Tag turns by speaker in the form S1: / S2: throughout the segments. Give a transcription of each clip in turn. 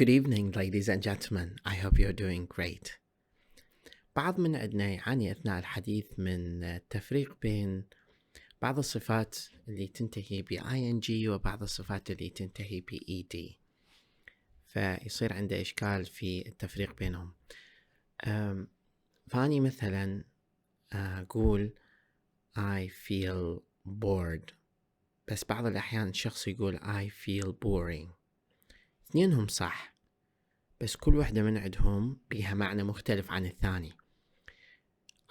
S1: Good evening, ladies and gentlemen. I hope you're doing great. بعض من عندنا يعاني أثناء الحديث من التفريق بين بعض الصفات اللي تنتهي ب ing وبعض الصفات اللي تنتهي ب ed، فيصير عنده إشكال في التفريق بينهم. فاني مثلا أقول I feel bored، بس بعض الأحيان الشخص يقول I feel boring. اثنينهم صح، بس كل واحدة من عندهم بيها معنى مختلف عن الثاني.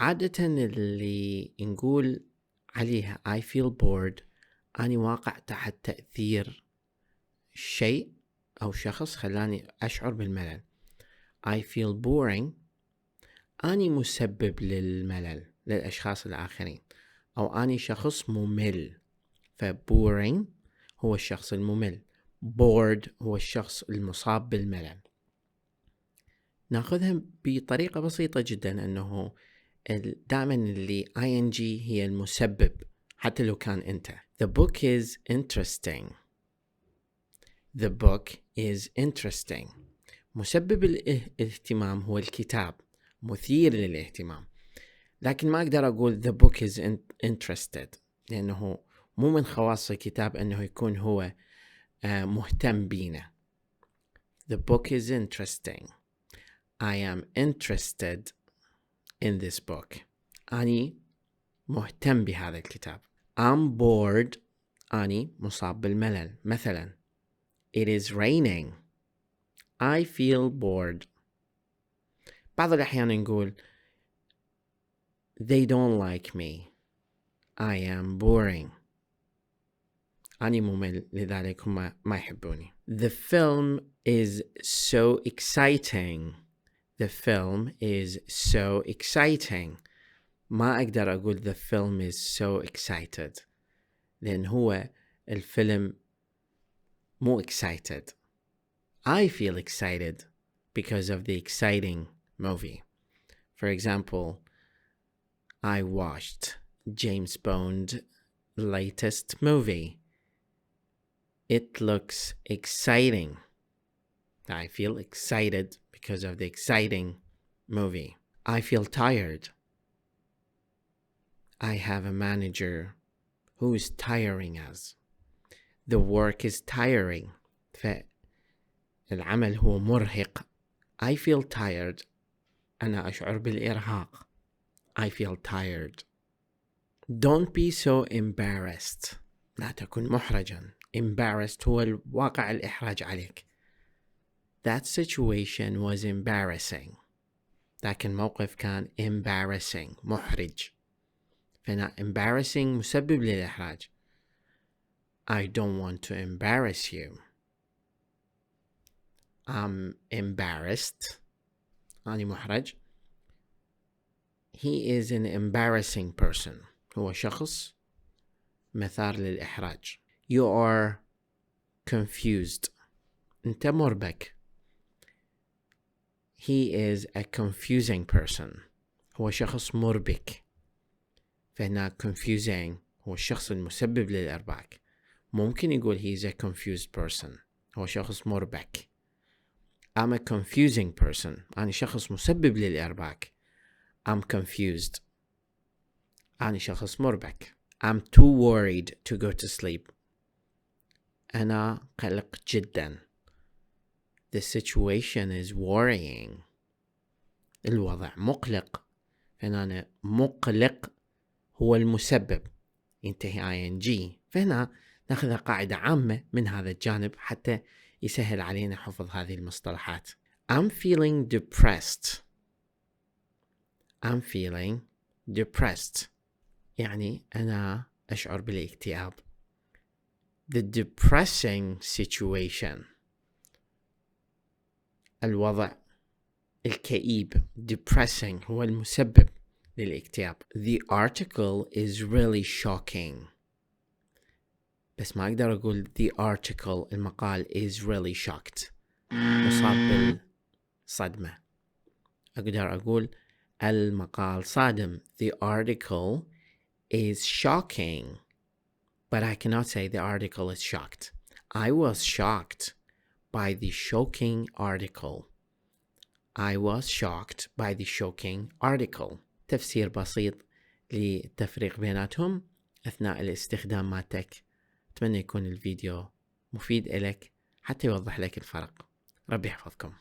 S1: عادة اللي نقول عليها I feel bored أني واقع تحت تأثير شيء أو شخص خلاني أشعر بالملل. I feel boring أني مسبب للملل للأشخاص الآخرين، أو أني شخص ممل. فboring هو الشخص الممل، bored هو الشخص المصاب بالملل. ناخذها بطريقة بسيطة جدا، أنه دائما اللي ing هي المسبب حتى لو كان أنت. The book is interesting. The book is interesting. مسبب الاهتمام هو الكتاب، مثير للاهتمام. لكن ما أقدر أقول the book is interested، لأنه مو من خواص الكتاب أنه يكون هو مهتم بينا. The book is interesting. I am interested in this book. أني مهتم بهذا الكتاب. I'm bored. أني مصاب بالملل. مثلا It is raining. I feel bored. بعض الأحيان نقول They don't like me. I am boring. أني ممل، لذلك هم ما يحبوني. The film is so exciting. The film is so exciting. ما أقدر أقول the film is so excited، لأن هو الفيلم مو excited. I feel excited because of the exciting movie. For example, I watched James Bond's latest movie. It looks exciting. I feel excited because of the exciting movie. I feel tired. I have a manager who is tiring us. The work is tiring. فالعمل هو مرهق. I feel tired. أنا أشعر بالإرهاق. I feel tired. Don't be so embarrassed. لا تكن محرجا. Embarrassed هو الواقع الإحراج عليك. That situation was embarrassing. لكن موقف كان embarrassing، محرج. فهنا embarrassing مسبب للإحراج. I don't want to embarrass you. I'm embarrassed. أنا محرج. He is an embarrassing person. هو شخص مثار للإحراج. You are confused. أنت مربك. He is a confusing person. هو شخص مربك. فهنا confusing هو الشخص المسبب للإرباك. ممكن يقول he is a confused person. هو شخص مربك. I'm a confusing person. أنا شخص مسبب للإرباك. I'm confused. أنا شخص مربك. I'm too worried to go to sleep. أنا قلق جدا. The situation is worrying. الوضع مقلق. فهنا مقلق هو المسبب، ينتهي ing. فهنا ناخذ قاعدة عامة من هذا الجانب حتى يسهل علينا حفظ هذه المصطلحات. I'm feeling depressed. I'm feeling depressed يعني أنا أشعر بالاكتئاب. The depressing situation الوضع الكئيب. Depressing هو المسبب للاكتئاب. The article is really shocking. بس ما أقدر أقول the article المقال is really shocked، مصاب بالصدمة. أقدر أقول المقال صادم. The article is shocking. But I cannot say the article is shocked. I was shocked by the shocking article. I was shocked by the shocking article. تفسير بسيط للتفريق بيناتهم أثناء الاستخدام مالتك. أتمنى يكون الفيديو مفيد إلك حتى يوضح لك الفرق. ربي يحفظكم.